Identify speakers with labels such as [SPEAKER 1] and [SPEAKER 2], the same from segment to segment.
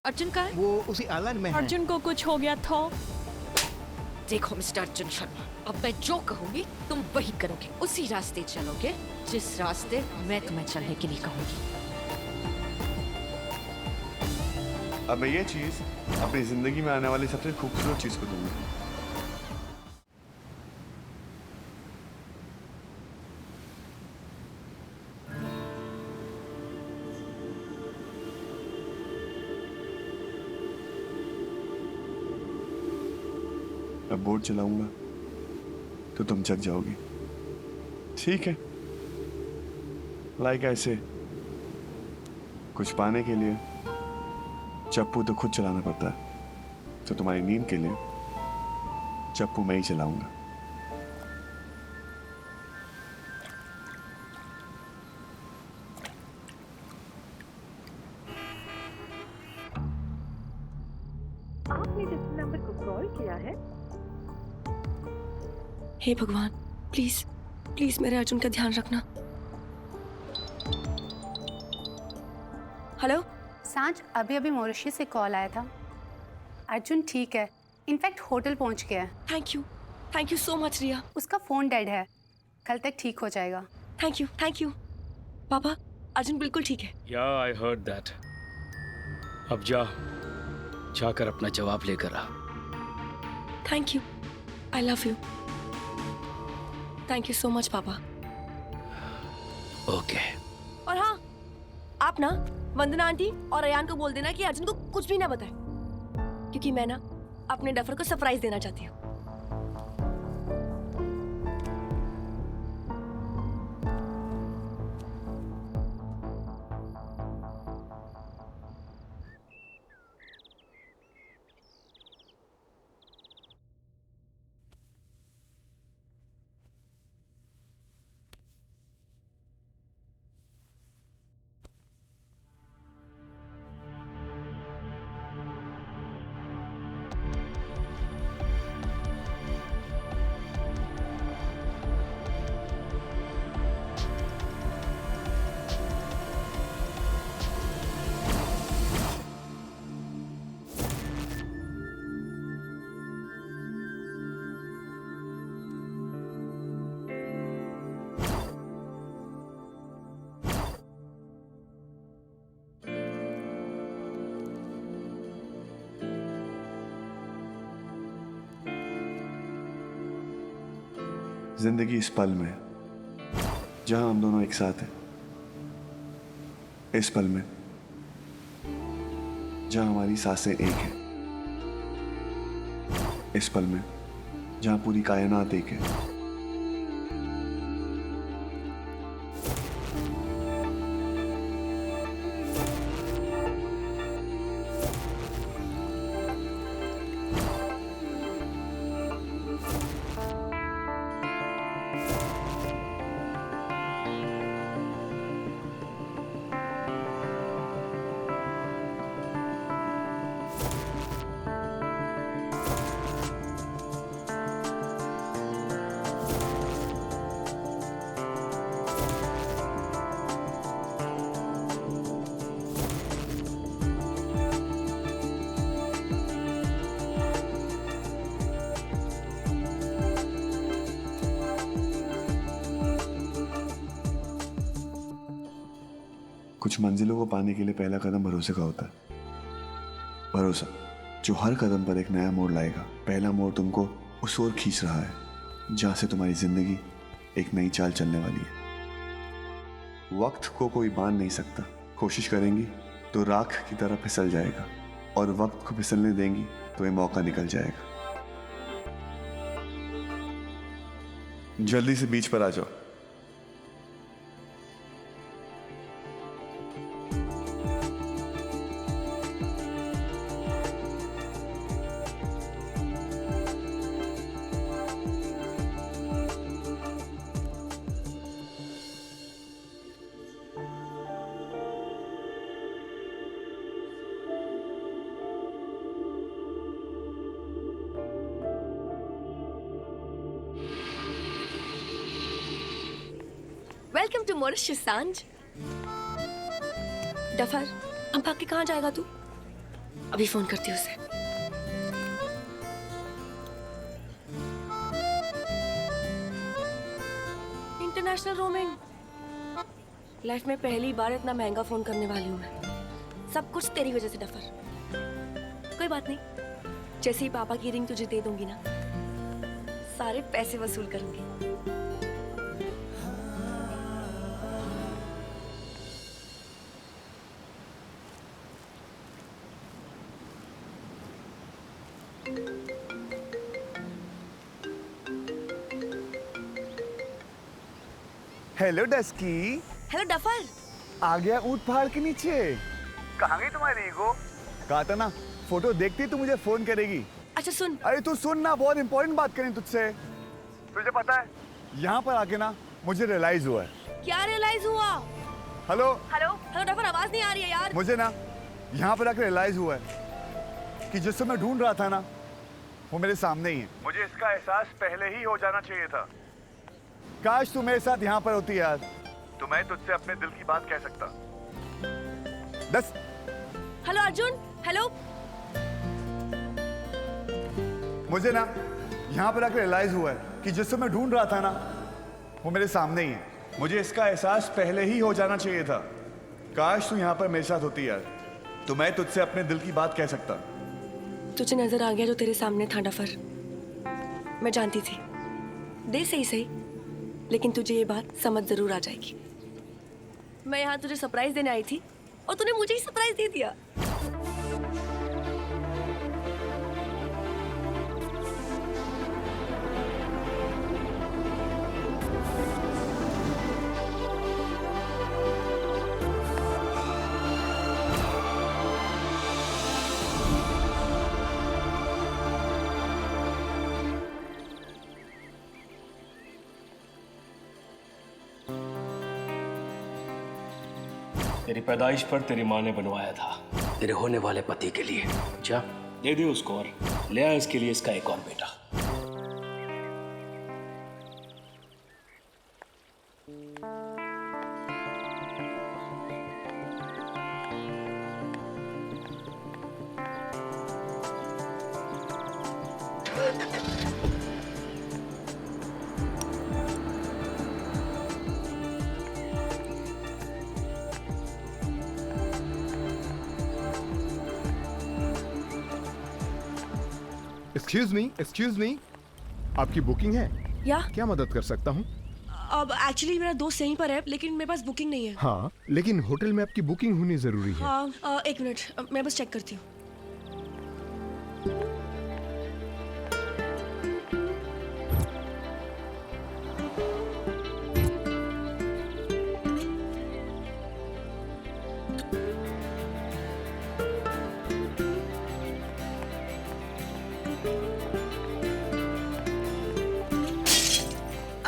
[SPEAKER 1] अर्जुन का है?
[SPEAKER 2] वो उसी आलन में है।
[SPEAKER 3] अर्जुन को कुछ हो गया था।
[SPEAKER 1] देखो मिस्टर अर्जुन शर्मा, अब मैं जो कहूंगी तुम वही करोगे, उसी रास्ते चलोगे जिस रास्ते मैं तुम्हें चलने के लिए कहूंगी।
[SPEAKER 4] अब मैं ये चीज अपनी जिंदगी में आने वाली सबसे खूबसूरत चीज को दूंगा। अब बोर्ड चलाऊंगा तो तुम जग जाओगी, ठीक है? लाइक ऐसे कुछ पाने के लिए चप्पू तो खुद चलाना पड़ता है, तो तुम्हारी नींद के लिए चप्पू मैं ही चलाऊंगा।
[SPEAKER 5] आपने जिस नंबर को कॉल किया है।
[SPEAKER 3] हे भगवान, प्लीज प्लीज मेरे अर्जुन का ध्यान रखना। हेलो
[SPEAKER 6] सांझ, अभी अभी मॉरिशस से कॉल आया था। अर्जुन ठीक है, इनफैक्ट होटल पहुंच गया है।
[SPEAKER 3] थैंक यू सो मच रिया।
[SPEAKER 6] उसका फोन डेड है, कल तक ठीक हो जाएगा।
[SPEAKER 3] थैंक यू पापा, अर्जुन बिल्कुल ठीक है।
[SPEAKER 7] या आई हर्ड दैट। अब जाकर अपना जवाब लेकर आ।
[SPEAKER 3] Thank you, I love you. Thank you so much पापा।
[SPEAKER 7] ओके।
[SPEAKER 3] और हाँ, आप ना वंदना आंटी और अयान को बोल देना कि अर्जुन को कुछ भी ना बताए, क्योंकि मैं ना अपने डफर को सरप्राइज देना चाहती हूँ।
[SPEAKER 4] जिंदगी इस पल में जहां हम दोनों एक साथ हैं, इस पल में जहां हमारी सांसें एक हैं, इस पल में जहां पूरी कायनात एक है। कुछ मंजिलों को पाने के लिए पहला कदम भरोसे का होता है। भरोसा जो हर कदम पर एक नया मोड़ लाएगा। पहला मोड़ तुमको उस ओर खींच रहा है जहां से तुम्हारी जिंदगी एक नई चाल चलने वाली है। वक्त को कोई बांध नहीं सकता। कोशिश करेंगी तो राख की तरह फिसल जाएगा, और वक्त को फिसलने देंगी तो ये मौका निकल जाएगा। जल्दी से बीच पर आ जाओ।
[SPEAKER 3] वेलकम टू मॉरिशस सांझ। डफर, अब भाग के कहाँ जाएगा तू? अभी फोन करती हूँ उसे। International roaming. लाइफ में पहली बार इतना महंगा फोन करने वाली हूँ मैं। सब कुछ तेरी वजह से डफर। कोई बात नहीं, जैसे ही पापा की रिंग तुझे दे दूंगी ना, सारे पैसे वसूल करूंगी।
[SPEAKER 2] Hello dusky.
[SPEAKER 3] Hello duffer.
[SPEAKER 2] आ गया ऊंट पहाड़ के नीचे। कहाँ गई तुम्हारी ईगो? कहा था ना, फोटो देखती तो मुझे फोन करेगी।
[SPEAKER 3] अच्छा सुन।
[SPEAKER 2] अरे तू सुन ना, बहुत इंपॉर्टेंट बात करें तुझसे। तुझे पता है, यहाँ पर आके ना मुझे रियलाइज हुआ है।
[SPEAKER 3] क्या रियलाइज हुआ?
[SPEAKER 2] हेलो
[SPEAKER 3] हेलो हेलो डफर, आवाज नहीं आ रही है यार।
[SPEAKER 2] मुझे ना यहाँ पर आके रियलाइज हुआ है कि जिससे मैं ढूंढ रहा था ना, वो मेरे सामने ही है। मुझे इसका एहसास पहले ही हो जाना चाहिए था। काश तू मेरे साथ यहाँ पर होती यार, तो मैं तुझसे अपने दिल की बात कह सकता। बस।
[SPEAKER 3] हेलो अर्जुन। हेलो।
[SPEAKER 2] मुझे ना यहाँ पर आकर रियलाइज हुआ है कि जिससे मैं ढूंढ रहा था ना, वो मेरे सामने ही है। मुझे इसका एहसास पहले ही हो जाना चाहिए था। काश तू यहाँ पर मेरे साथ होती यार, तो मैं तुझसे अपने दिल की बात कह सकता।
[SPEAKER 3] तुझे नजर आ गया जो तेरे सामने था डफर। मैं जानती थी, दे सही सही, लेकिन तुझे ये बात समझ जरूर आ जाएगी। मैं यहाँ तुझे सरप्राइज देने आई थी और तूने मुझे ही सरप्राइज दे दिया।
[SPEAKER 7] तेरी पैदाइश पर तेरी माँ ने बनवाया था तेरे होने वाले पति के लिए। जा दे दे उसको और ले आ इसके लिए इसका एक और बेटा।
[SPEAKER 8] एक्सक्यूज मी, आपकी बुकिंग है?
[SPEAKER 3] या
[SPEAKER 8] क्या मदद कर सकता हूँ?
[SPEAKER 3] अब एक्चुअली मेरा दोस्त यहीं पर है, लेकिन मेरे पास बुकिंग नहीं है।
[SPEAKER 8] हाँ, लेकिन होटल में आपकी बुकिंग होनी जरूरी है।
[SPEAKER 3] हाँ, एक मिनट, मैं बस चेक करती हूँ।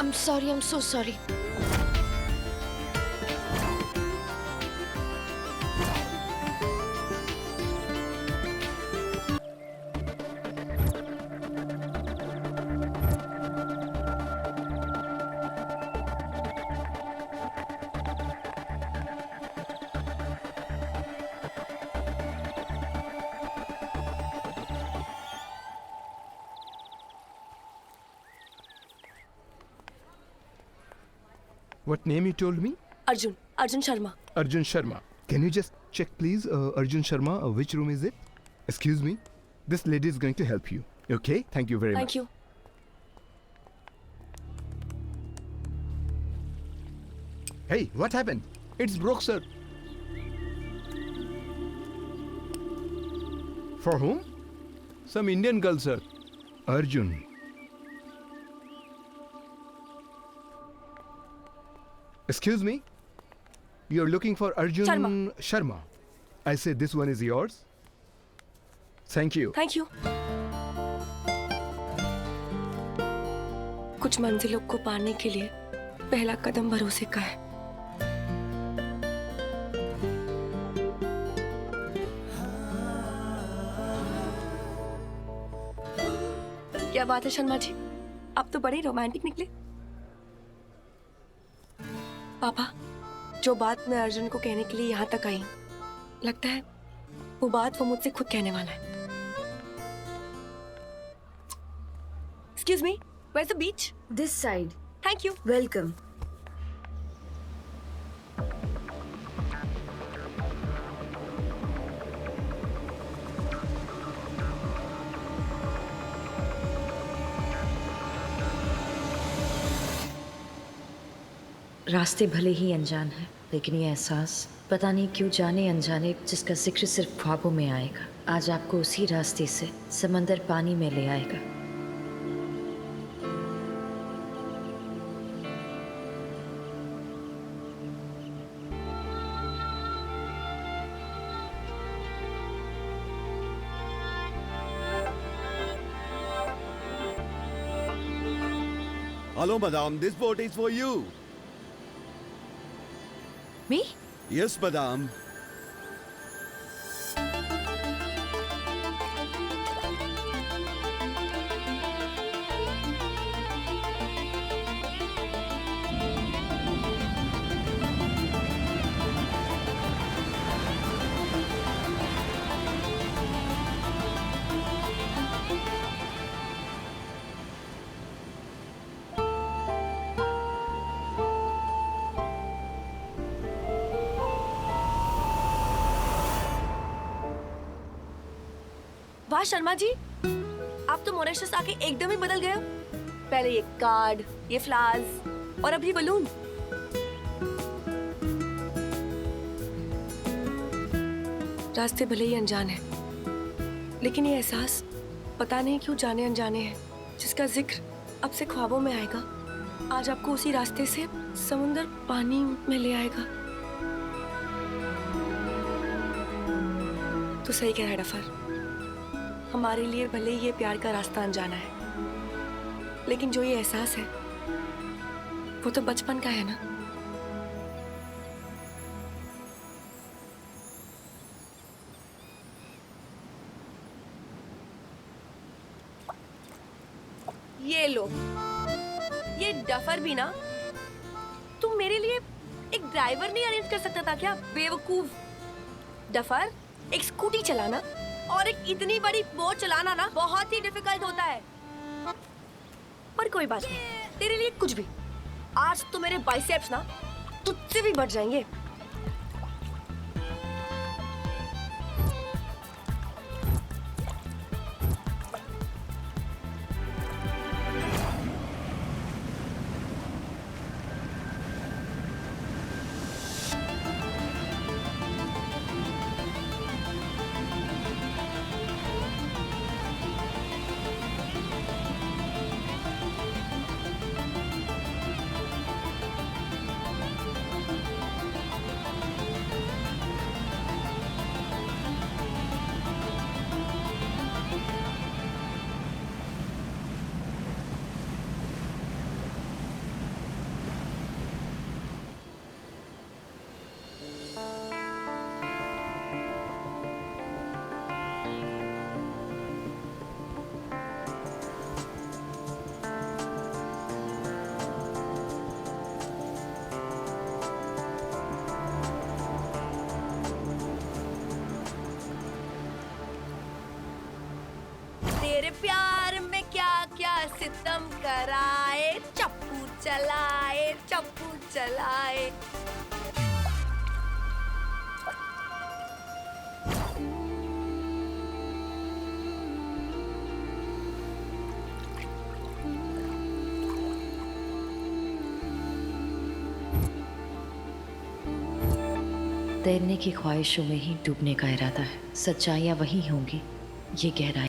[SPEAKER 1] I'm sorry, I'm so sorry.
[SPEAKER 8] What name you told me?
[SPEAKER 3] Arjun Sharma.
[SPEAKER 8] Arjun Sharma. Can you just check please, Arjun Sharma, which room is it? Excuse me, this lady is going to help you. Okay, thank you very much.
[SPEAKER 3] Thank you.
[SPEAKER 8] Hey, what happened? It's broke, sir. For whom? Some Indian girl, sir. Arjun. Excuse me? You're looking for Arjun Sharma. I say this one is yours. Thank you.
[SPEAKER 3] Thank you. कुछ मंजिलों को पाने के लिए पहला कदम भरोसे का है। क्या बात है शर्मा जी, आप तो बड़े रोमांटिक निकले। पापा, जो बात मैं अर्जुन को कहने के लिए यहाँ तक आई, लगता है वो बात वो मुझसे खुद कहने वाला है। Excuse me, where's the beach?
[SPEAKER 9] This side.
[SPEAKER 3] Thank you.
[SPEAKER 9] Welcome.
[SPEAKER 1] रास्ते भले ही अनजान है, लेकिन ये एहसास पता नहीं क्यों जाने अनजाने जिसका जिक्र सिर्फ ख्वाबों में आएगा, आज आपको उसी रास्ते से समंदर पानी में ले आएगा।
[SPEAKER 10] Hello, madam. This boat is for you.
[SPEAKER 1] Me?
[SPEAKER 10] Yes, madam.
[SPEAKER 3] वाह शर्मा जी, आप तो मॉरिशस आके एकदम ही बदल गए हो। पहले ये कार्ड, ये फ्लावर्स और अभी बलून। रास्ते भले ही अनजान है, लेकिन ये एहसास पता नहीं क्यों जाने अनजाने है, जिसका जिक्र अब से ख्वाबों में आएगा, आज आपको उसी रास्ते से समुंदर पानी में ले आएगा। तो सही कह रहा है डफर, हमारे लिए भले ही ये प्यार का रास्ता अनजाना है, लेकिन जो ये एहसास है वो तो बचपन का है ना। ये लो, ये डफर भी ना, तुम मेरे लिए एक ड्राइवर नहीं अरेंज कर सकता था क्या बेवकूफ? डफर, एक स्कूटी चलाना और एक इतनी बड़ी बोट चलाना ना बहुत ही डिफिकल्ट होता है। पर कोई बात नहीं, तेरे लिए कुछ भी। आज तो मेरे बाइसेप्स ना तुझसे भी बढ़ जाएंगे। तेरे प्यार में क्या क्या सितम कराए, चप्पू चलाए, चप्पू चलाए।
[SPEAKER 1] तैरने की ख्वाहिशों में ही डूबने का इरादा है, सच्चाइयाँ वही होंगी, ये गहराई।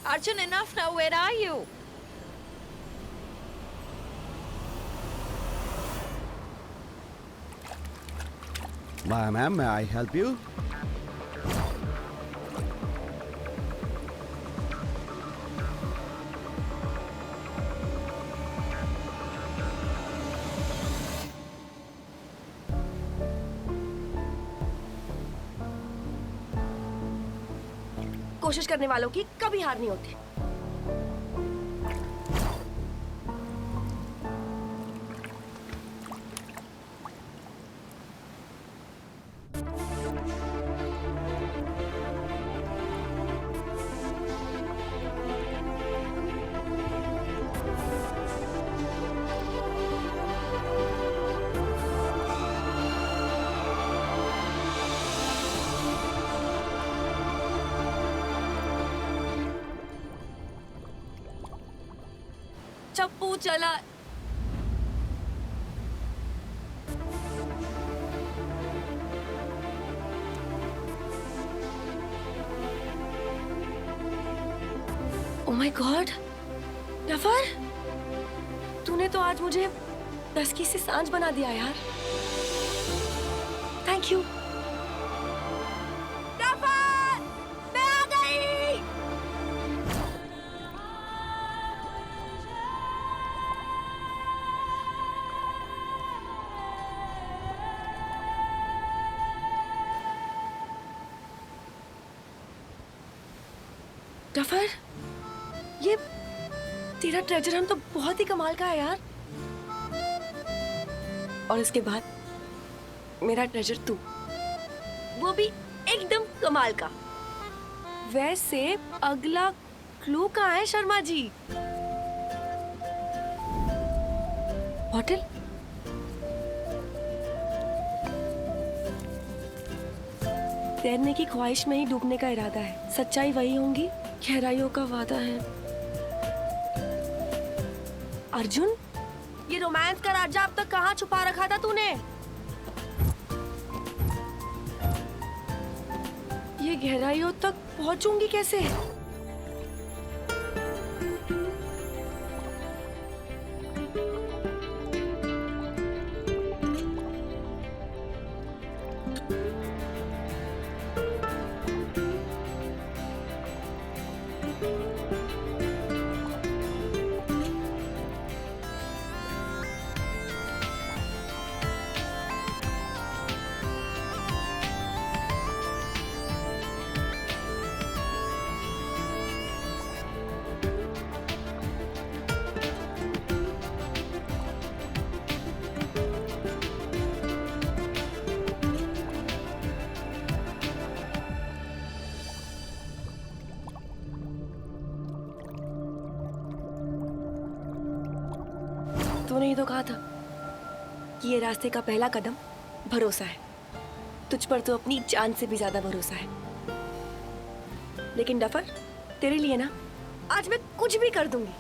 [SPEAKER 1] Arjun, enough now. Where are you?
[SPEAKER 10] Ma'am, may I help you?
[SPEAKER 3] कोशिश करने वालों की कभी हार नहीं होती। तो चला। ओह माय गॉड, डफर, तूने तो आज मुझे दसकी से सांझ बना दिया यार। Thank you. डफर, मैं आ गई। डफर, ये तेरा ट्रेजर हंट तो बहुत ही कमाल का है यार। और इसके बाद मेरा ट्रेजर तू, वो भी एकदम कमाल का। वैसे अगला क्लू कहाँ है शर्मा जी? होटल? तैरने की ख्वाहिश में ही डूबने का इरादा है, सच्चाई वही होंगी, गहराइयों का वादा है। अर्जुन, ये रोमांस का राजा अब तक कहाँ छुपा रखा था तूने? ये गहराइयों तक पहुंचूंगी कैसे? तूने ही तो कहा था कि ये रास्ते का पहला कदम भरोसा है। तुझ पर तो अपनी जान से भी ज्यादा भरोसा है। लेकिन डफर, तेरे लिए ना आज मैं कुछ भी कर दूंगी।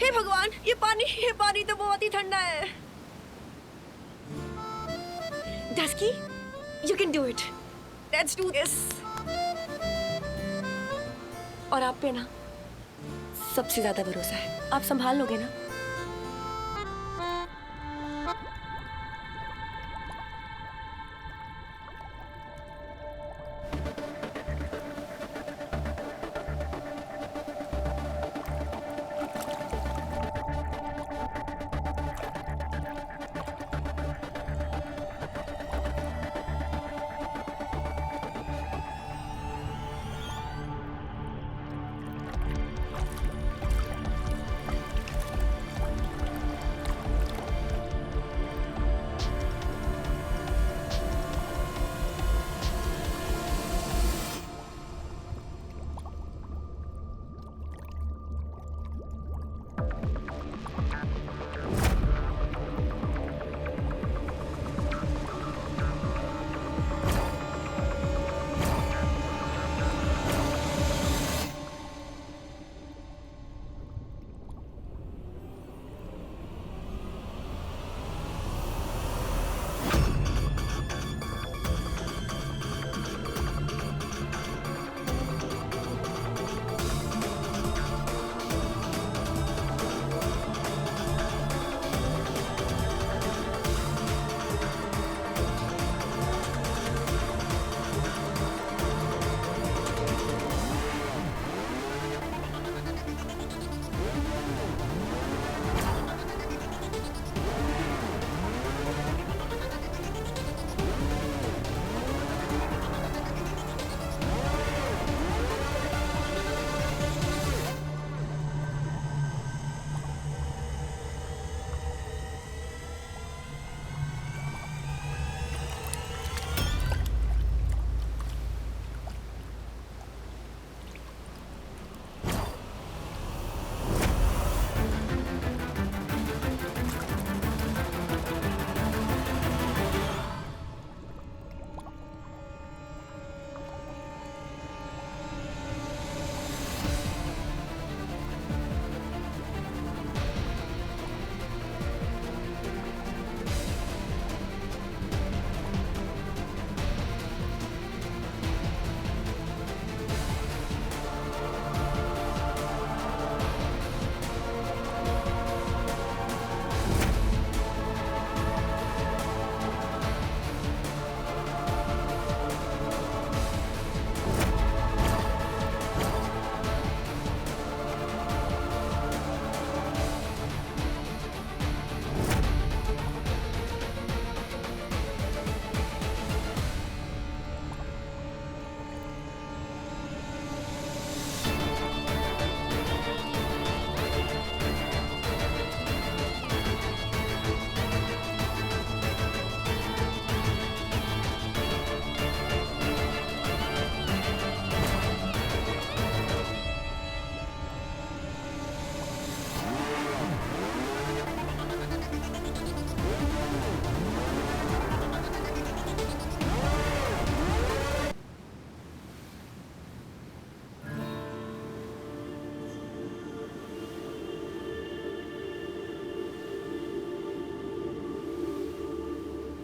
[SPEAKER 3] हे भगवान, ये पानी तो बहुत ही ठंडा है। Dusky, you can do it. Let's do this. और आप पे ना सबसे ज्यादा भरोसा है। आप संभाल लोगे ना?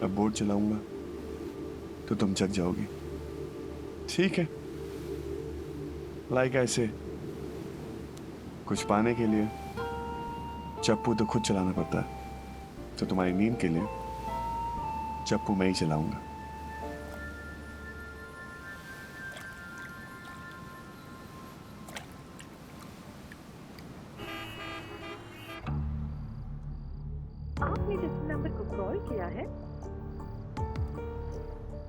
[SPEAKER 4] अब बोट चलाऊंगा तो तुम जग जाओगी। ठीक है, लाइक ऐसे कुछ पाने के लिए चप्पू तो खुद चलाना पड़ता है, तो तुम्हारी नींद के लिए चप्पू मैं ही चलाऊंगा।
[SPEAKER 5] आपने जिस नंबर को कॉल किया है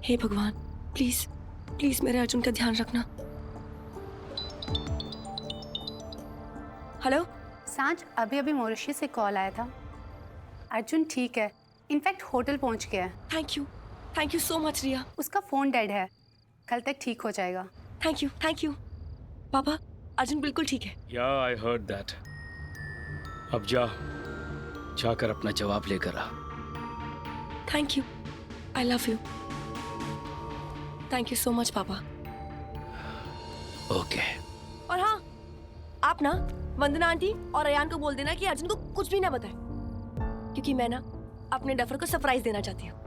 [SPEAKER 3] हे भगवान, प्लीज प्लीज मेरे अर्जुन का ध्यान रखना। हेलो,
[SPEAKER 6] सांझ अभी अभी मॉरिशस से कॉल आया था। अर्जुन ठीक है, इनफैक्ट होटल पहुंच गया है।
[SPEAKER 3] थैंक यू सो मच रिया।
[SPEAKER 6] उसका फ़ोन डेड है, कल तक ठीक हो जाएगा।
[SPEAKER 3] थैंक यू पापा, अर्जुन बिल्कुल ठीक है।
[SPEAKER 7] या आई हर्ड दैट। अब जाकर अपना जवाब लेकर आ।
[SPEAKER 3] Thank you, I love you. Thank you so much पापा।
[SPEAKER 7] ओके।
[SPEAKER 3] और हाँ, आप ना वंदना आंटी और अयान को बोल देना कि अर्जुन को कुछ भी ना बताए, क्योंकि मैं ना अपने डफर को सरप्राइज देना चाहती हूँ।